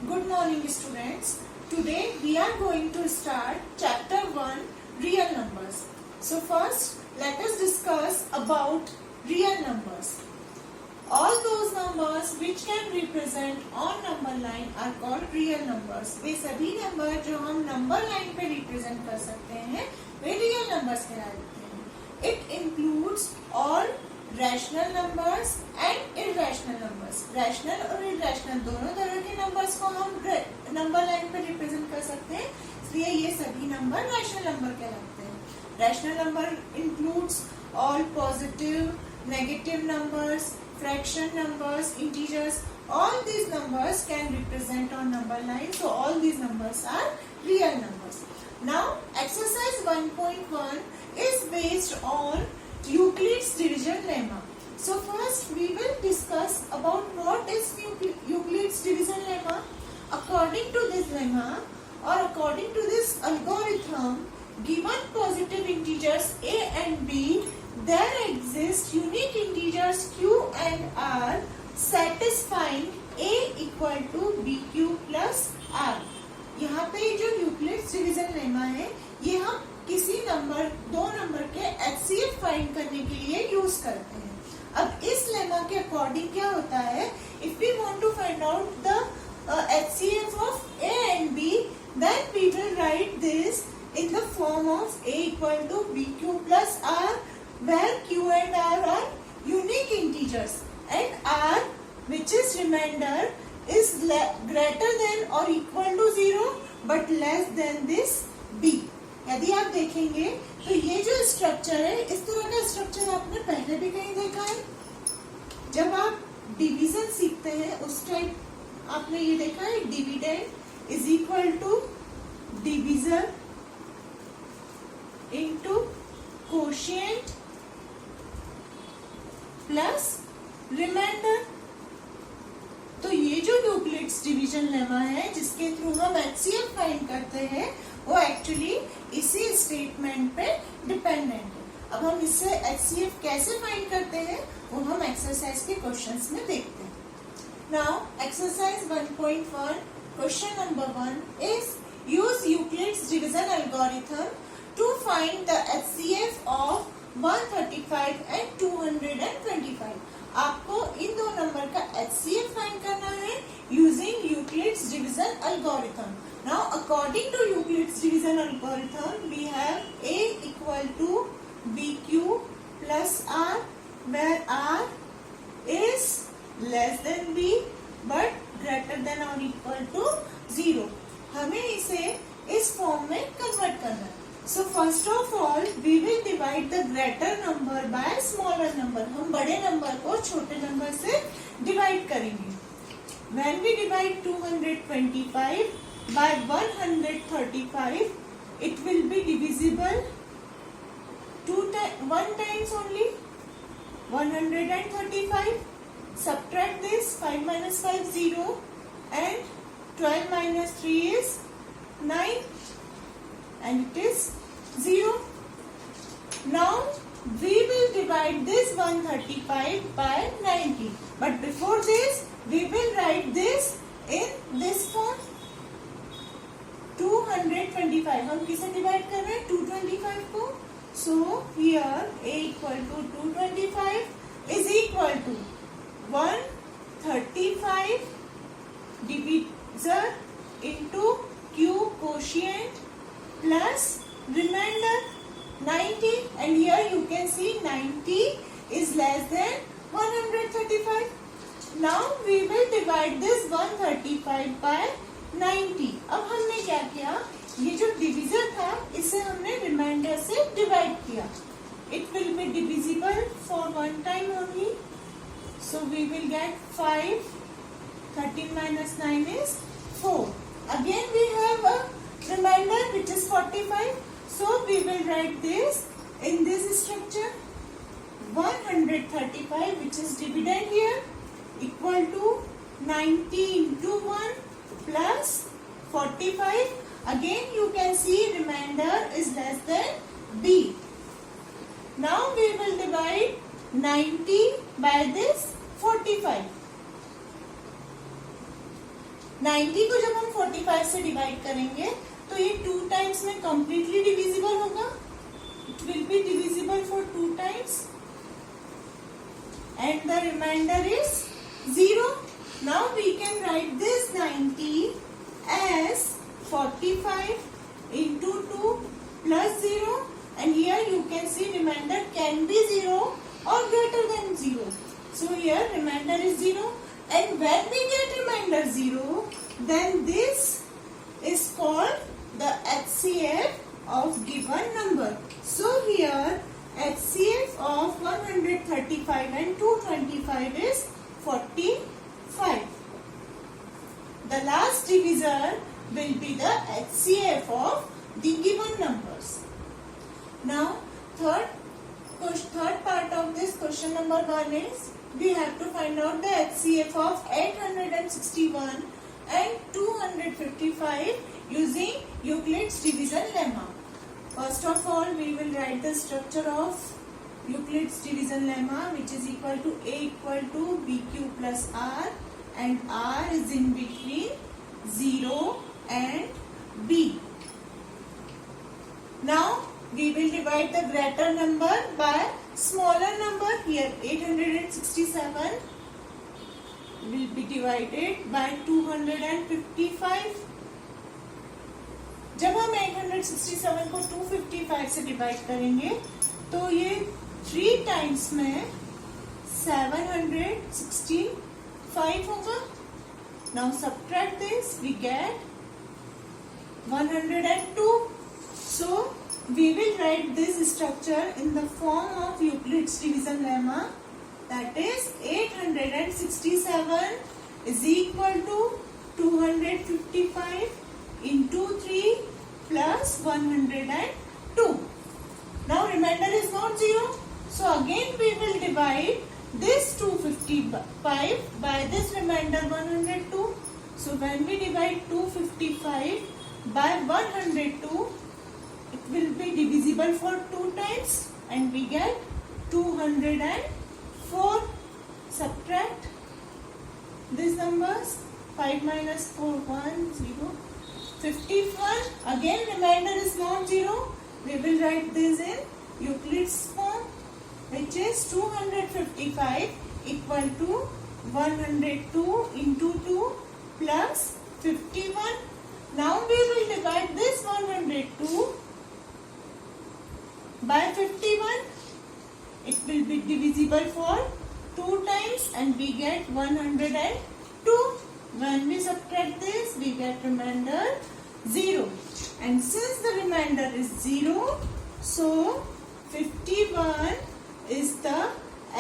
Good morning students. Today we are going to start chapter 1 real numbers. So first let us discuss about real numbers. All those numbers which can represent on number line are called real numbers. वे सभी number जो हम number line पे represent कर सकते हैं वे real numbers कहलाते हैं. It includes all rational numbers and irrational numbers. Rational और इरेशनल दोनों तरह के नंबर्स को हम नंबर लाइन पे रिप्रेजेंट कर सकते हैं, इसलिए ये सभी नंबर रैशनल नंबर कहलाते हैं. Rational number includes all positive, negative numbers, fraction numbers, integers. All these numbers can represent on number line, so all these numbers are real numbers. Now exercise 1.1 is based on Euclid's division lemma. So first we will discuss about what is Euclid's division lemma. According to this lemma or according to this algorithm, given positive integers a and b, there exist unique integers q and r satisfying a equal to bq plus r. यहाँ पे जो Euclid's division lemma है ये हम किसी number दो number के HCF find करने के लिए यूज करते हैं. अब इस लेमा के अकॉर्डिंग क्या होता है, if we want to find out the HCF of A and B, then we will write this in the form of a equal to bq plus r, where q and r are unique integers and r, which is remainder, is greater than or equal to 0 but less than this b. यदि आप देखेंगे तो ये जो structure है इस तरह का स्ट्रक्चर आपने पहले भी कहीं देखा है. जब आप डिवीजन सीखते हैं उस टाइम आपने ये देखा है, dividend is equal to division into quotient plus remainder. तो ये जो यूक्लिड्स डिवीजन लेमा है जिसके थ्रू हम एचसीएफ फाइंड करते हैं वो एक्चुअली इसी स्टेटमेंट पे डिपेंडेंट है. अब हम इससे एचसीएफ कैसे फाइंड करते हैं वो हम एक्सरसाइज के क्वेश्चंस में देखते हैं. Now exercise 1.1 question number 1 is use Euclid's division algorithm to find the HCF of 135 and 225. आपको इन दो नंबर का HCF फाइंड करना है using Euclid's division algorithm. Now according to Euclid's division algorithm, we have A equal to BQ plus R, where R is less than B but greater than or equal to 0. हमें इसे इस form में convert करना है. So first of all we will divide the greater number by smaller number. हम बड़े number को छोटे नंबर से डिवाइड करेंगे. When we divide 225 by 135, it will be divisible one times only. 135. Subtract this, 5 minus 5 0, and 12 minus 3 is 9. And it is 0. Now we will divide this 135 by 90. But before this, we will write this in this form. 225. हम किसे divide कर रहे हैं? 225 को. So here a equal to 225 is equal to 135 divisor into q quotient plus remainder 90, and here you can see 90 is less than 135. Now we will divide this 135 by 90. अब हमने क्या किया, ये जो डिविजन था इसे हमने रिमाइंडर से डिवाइड किया. It will be divisible for one time only, so we will get 5. 13 minus 9 is 4. Again we have a remainder which is 45, so we will write this in this structure. 135 which is dividend here equal to 90 into 1 plus 45. Again you can see remainder is less than b. Now we will divide 90 by this 45. 90 को जब हम 45 से divide करेंगे तो ये 2 times में completely divisible होगा. It will be divisible for 2 times and the remainder is 0. Now we can write this 90 as 45 into 2 plus 0, and here you can see remainder can be 0 or greater than 0. So here remainder is 0, and when we get remainder 0, then this is called the HCF of given number. So here HCF of 135 and 225 is 45. The last divisor will be the HCF of the given numbers. Now third part of this question number 1 is we have to find out the HCF of 861 and 255 using Euclid's division lemma. First of all, we will write the structure of Euclid's division lemma, which is equal to A equal to BQ plus R, and R is in between 0 and B. Now we will divide the greater number by smaller number. Here 867 will be divided by 255. जब हम 867 को 255 से divide करेंगे तो ये 3 times में 765 होगा. Now subtract this, we get 102. So we will write this structure in the form of Euclid's division lemma, that is 867 is equal to 255 into 3 plus 102. Now remainder is not 0. So again we will divide this 255 by this remainder 102. So when we divide 255 by 102, it will be divisible for 2 times and we get 204. Subtract these numbers. 5 minus 4, 1, 0. 51. Again remainder is not 0. We will write this in Euclid's form, which is 255 equal to 102 into 2 plus 51. Now we will divide this 102 by 51. It will be divisible for 2 times and we get 102. When we subtract this, we get remainder 0. And since the remainder is 0, so 51 is the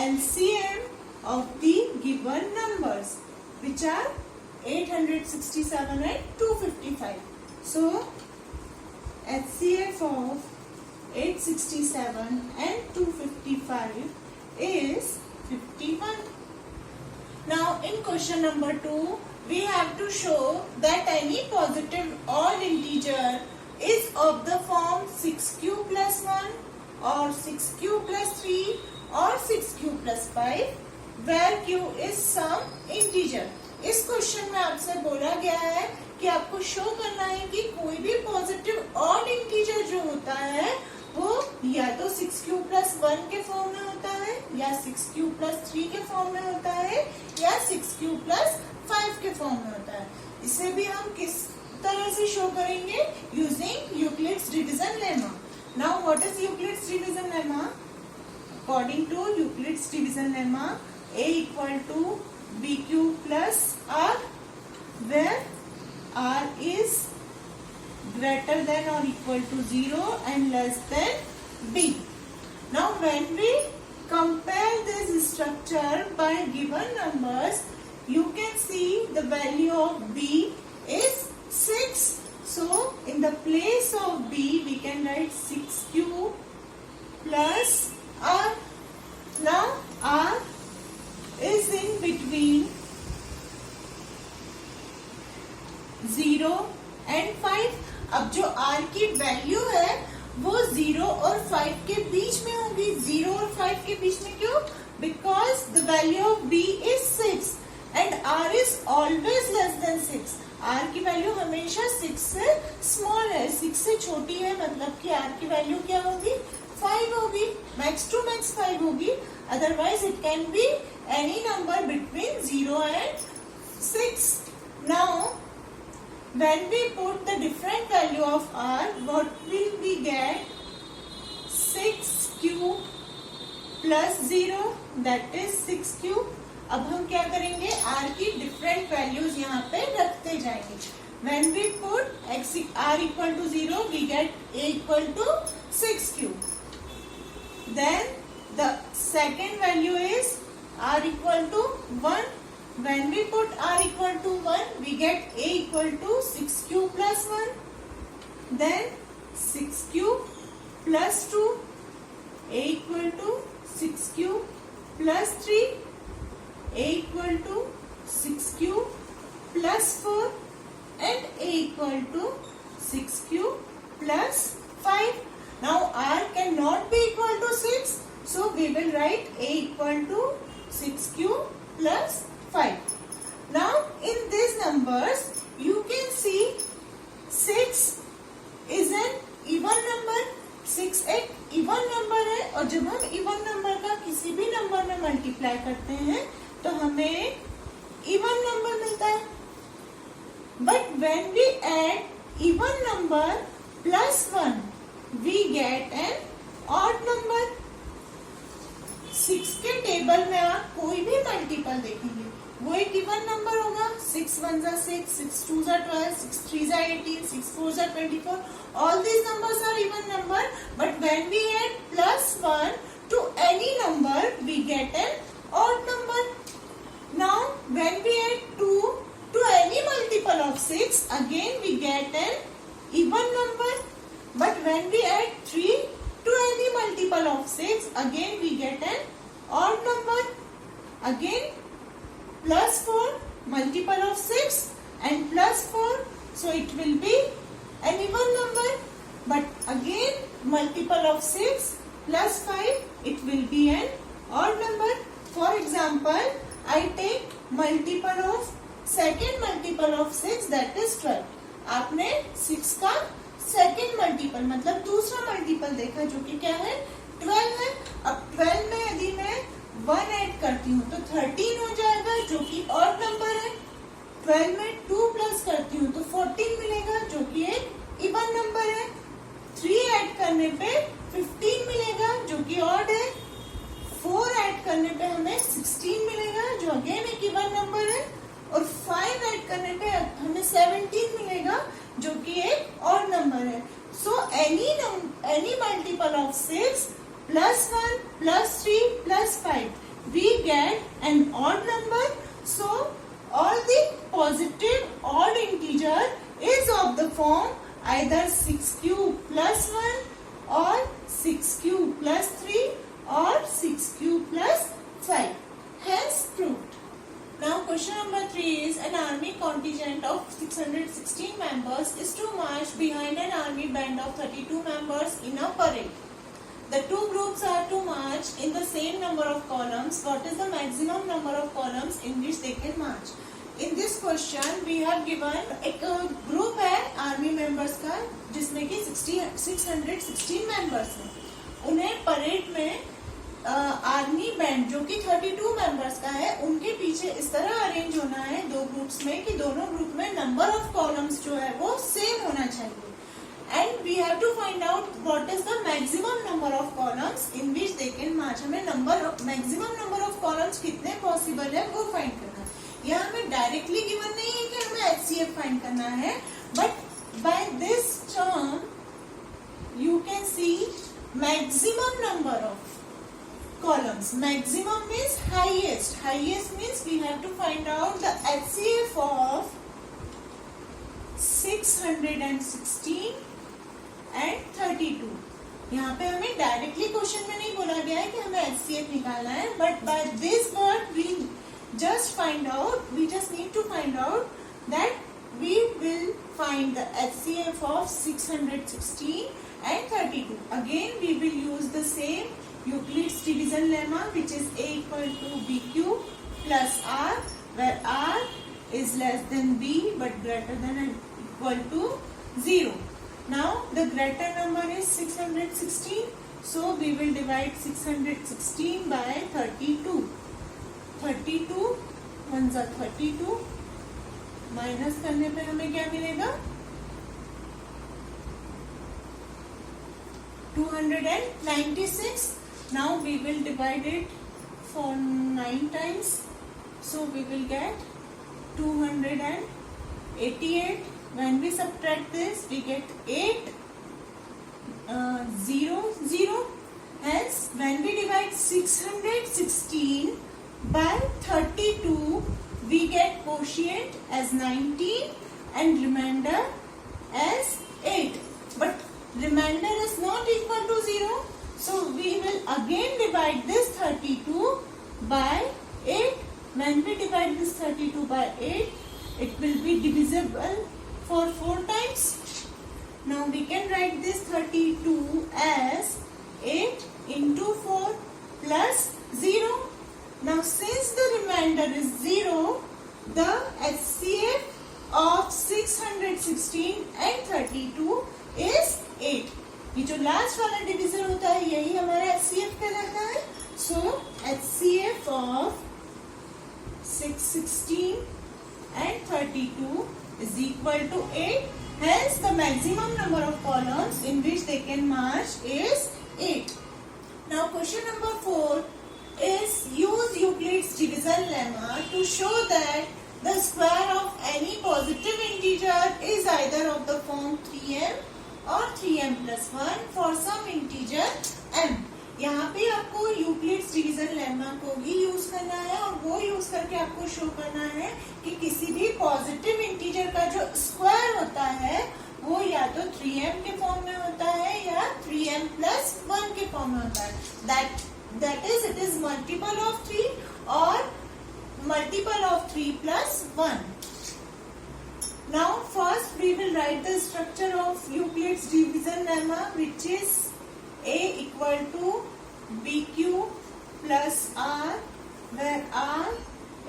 LCM of the given numbers, which are 867 and 255. So HCF of 867 and 255 is 51. Now in question number 2, we have to show that any positive odd integer is of the form 6q plus 1 or 6q plus 3 or 6q plus 5 where q is some integer. इस question में आपसे बोला गया है कि आपको show करना है कि कोई भी पॉजिटिव ऑड इंटीजर जो होता है वो या तो 6q plus 1 के फॉर्म में होता है या 6q plus 3 के फॉर्म में होता है या 6q plus 5 के फॉर्म में होता है. इसे भी हम किस तरह से शो करेंगे? Using Euclid's division lemma. Now what is Euclid's division lemma? According to Euclid's division lemma, a equal to bq plus r, where r is greater than or equal to 0 and less than b. Now when we compare this structure by given numbers, you can see the value of b is 6. So in the place of b we can write 6q plus r. Now r is in between 0 and 5. अब जो r की value है वो 0 और 5 के बीच में होगी. 0 और 5 के बीच में क्यों? Because the value of b is 6 and r is always less than 6. r की वैल्यू हमेशा 6 से स्मॉल है, 6 से छोटी है, मतलब कि r की वैल्यू क्या होगी, 5 होगी, मैक्स टू मैक्स 5 होगी. Otherwise it can be any number between 0 and 6. Now when we put the different value of r, what will we get? 6 cube plus 0, that is 6 cube. अब हम क्या करेंगे, r की different values यहाँ पे रखते जाएंगे. When we put r equal to 0, we get a equal to 6 cube. Then the second value is r equal to 1. When we put r equal to 1, we get a equal to 6 cube plus 1. Then 6 cube plus 2, a equal to 6 cube plus 3, a equal to 6 cube plus 4, and a equal to 6 cube plus 5. Now r cannot be equal to 6, so we will write a equal to 6 cube plus 5. Now in these numbers you can see 6 is an even number. 6 एक even number है, और जब हम even number का किसी भी number में multiply करते हैं तो हमें इवन नंबर मिलता है. But when we add even number plus 1, we get an odd number. 6 के टेबल में आप कोई भी मल्टीपल देखेंगे, वो एक इवन नंबर होगा. 6 1 जा 6, 6 2 जा 12, 6 3 जा 18, 6 4 जा 24. All these numbers are even number. But when we add plus 1 to any number, we get an odd number. Now, when we add 2 to any multiple of 6, again we get an even number. But when we add 3 to any multiple of 6, again we get an odd number. Again plus 4, multiple of 6 and plus 4, so it will be an even number. But again multiple of 6 plus 5, it will be an odd number. For example, I take multiple of second multiple of 6, that is 12. आपने 6 का second multiple मतलब दूसरा multiple देखा जो कि क्या है, 12 है. अब 12 में यदि मैं 1 ऐड करती हूँ तो 13 हो जाएगा जो कि ऑड नंबर है. 12 में 2 प्लस करती हूँ तो 14 मिलेगा जो कि एक इवन नंबर है. 3 ऐड करने पे 15 मिलेगा जो कि ऑड है. 4 ऐड करने पे हमें 16 मिलेगा जो अगेन एक इवन नंबर है. और 5 ऐड करने पे हमें 17 मिलेगा जो कि एक ऑड नंबर है. So any multiple of 6 plus 1 plus 3 plus 5, we get an odd number. So all the positive odd integer is of the form either 6 cube plus 1 or 6 cube plus 3 or 6 cube plus 5. Hence proved. Now question number 3 is, an army contingent of 616 members is to march behind an army band of 32 members in a parade. The two groups are to march in the same number of columns. What is the maximum number of columns in which they can march? In this question we have given एक group है army members का जिसमें कि 616 members हैं. उन्हें parade में army band जो कि 32 मेंबर्स का है उनके पीछे इस तरह अरेंज होना है दो ग्रुप्स में कि दोनों ग्रुप में नंबर ऑफ कॉलम्स जो है वो सेम होना चाहिए. And we have to find out what is the maximum number of columns in which they can march. हमें maximum number of columns कितने possible है वो find करना है. यहाँ हमें directly given नहीं है कि हमें HCF find करना है, but by this term you can see maximum number of columns. Maximum means highest. Highest means we have to find out the HCF of 616 and 32. यहाँ पे हमें डायरेक्टली क्वेश्चन में नहीं बोला गया है कि हमें HCF निकालना है, but by this word we just need to find out that we will find the HCF of 616 and 32. Again we will use the same Euclid's division lemma, which is A equal to BQ plus R, where R is less than b but greater than or equal to 0. Now the greater number is 616. So we will divide 616 by 32. 32 1 जा 32 minus करने पे हमें क्या मिलेगा 296. Now we will divide it for 9 times. So we will get 288. When we subtract this, we get 8 0 0. Hence, when we divide 616 by 32, we get quotient as 19 and remainder as 8. But remainder is not equal to 0. So we will again divide this 32 by 8. When we divide this 32 by 8, it will be divisible for 4 times. Now we can write this 32 as 8 into 4 plus 0. Now since the remainder is 0, the HCF of 616 and 32 is 8. ये जो last वाला division होता है यही हमारा HCF कहलाता है. So HCF of 616 and 32 is equal to 8. Hence the maximum number of columns in which they can march is 8. Now question number 4 is use Euclid's division lemma to show that the square of any positive integer is either of the form 3m or 3m plus 1 for some integer m. यहाँ पे आपको Euclid's division lemma को ही use करना है और वो use करके आपको शो करना है कि किसी भी पॉजिटिव इंटीजर का जो स्क्वायर होता है वो या तो 3m के फॉर्म में होता है या 3m plus 1 के फॉर्म में होता है. That is, it is multiple of 3 or multiple of 3 plus 1. Now first we will write the structure of Euclid's division lemma, which is A equal to BQ plus R, where R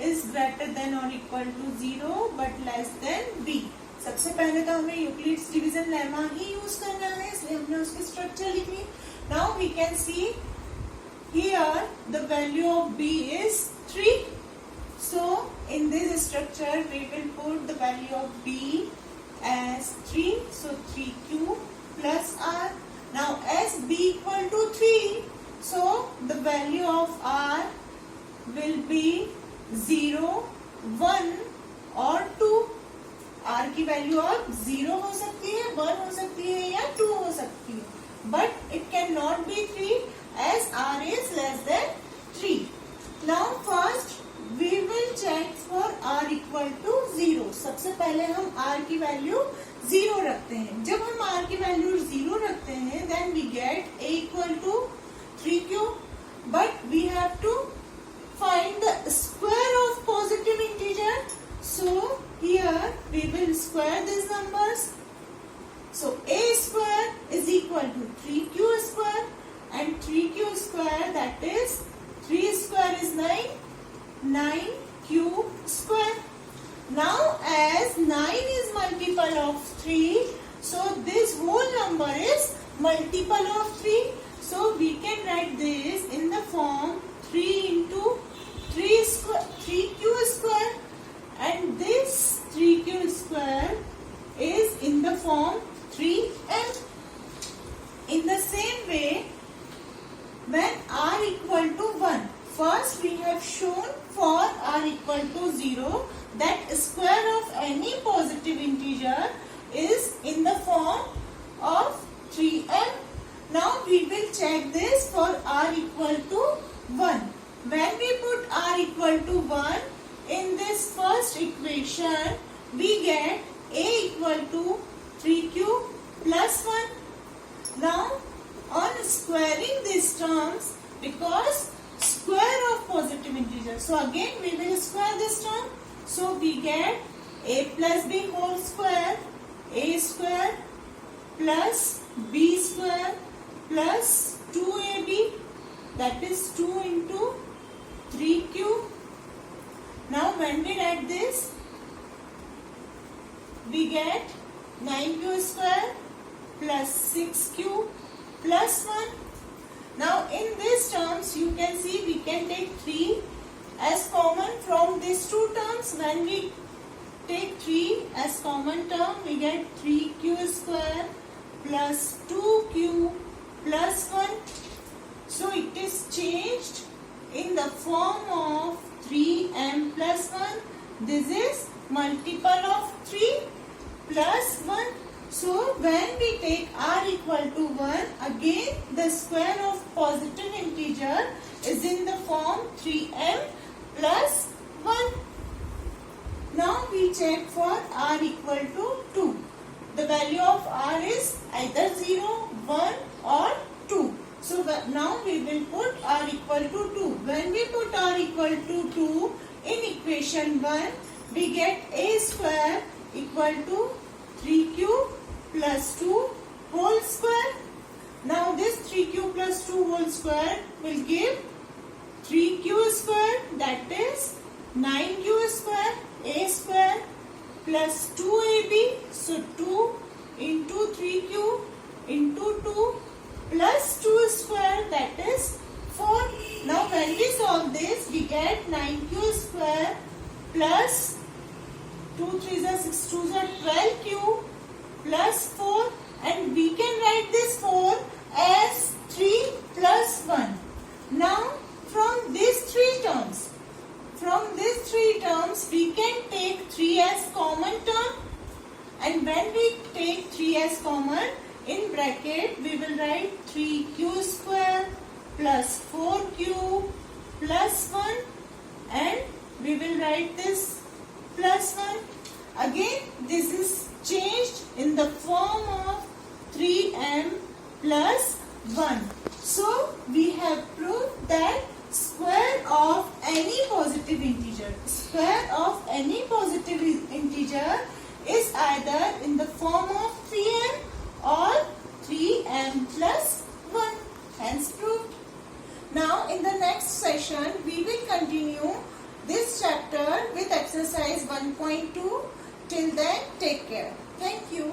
is greater than or equal to 0 but less than B. सबसे पहले तो हमें Euclid's division lemma ही use करना है, इसलिए हमने उसकी structure लिखी. Now we can see here the value of B is 3. So in this structure we will put the value of B as 3. So 3Q plus R. Now as B equal to 3, so the value of R will be 0, 1 or 2. R की value अब 0 हो सकती है, 1 हो सकती है या 2 हो सकती है. But it cannot be 3 as R is less than 3. Now first we will check for R equal to 0. सबसे पहले हम R की वैल्यू 0 रखते हैं. जब हम R की वैल्यू 0 रखते हैं, then we get A equal to 3Q. But we have to find the square of positive integer. So here we will square these numbers. So A square is equal to 3Q square and 3Q square, that is 3 square is 9, 9Q square. Now as 9 is multiple of 3, so this whole number is multiple of 3. So we can write this in the form 3 into 3Q square, and this 3Q square is in the form 3m. In the same way, when R equal to 1, first we have shown for R equal to 0 that square of any positive integer is in the form of 3m. Now we will check this for R equal to 1. When we put R equal to 1 in this first equation, we get A equal to 3Q plus 1. Now on squaring these terms, because square of positive integer, so again we will square this term. So we get A plus B whole square, A square plus B square plus 2AB, that is 2 into 3Q. Now when we write this, we get 9q square plus 6q plus 1. Now in these terms you can see we can take 3 as common from these two terms. When we take 3 as common term, we get 3q square plus 2q plus 1. So it is changed in the form of 3m plus 1. This is multiple of 3 plus 1. So when we take r equal to 1, again the square of positive integer is in the form 3m plus 1. Now we check for r equal to 2. The value of r is either 0, 1 or 2. So now we will put r equal to 2. When we put r equal to 2 in equation 1, we get a square equal to 3q plus 2 whole square. Now this 3q plus 2 whole square will give 3q square, that is 9q square, a square plus 2ab. So 2 into 3q into 2 plus 2 square, that is 4. Now when we solve this, we get 9q square plus 2 3s are 6 2s are 12q plus 4, and we can write this 4 as 3 plus 1. Now from these three terms, we can take 3 as common term, and when we take 3 as common, in bracket we will write 3q square plus 4q plus 1, and we will write this plus 1. Again this is changed in the form of 3m plus 1. So we have proved that square of any positive integer is either in the form of 3m or 3m plus 1. Hence proved. Now in the next session we will continue this chapter with exercise 1.2. Till then, take care. Thank you.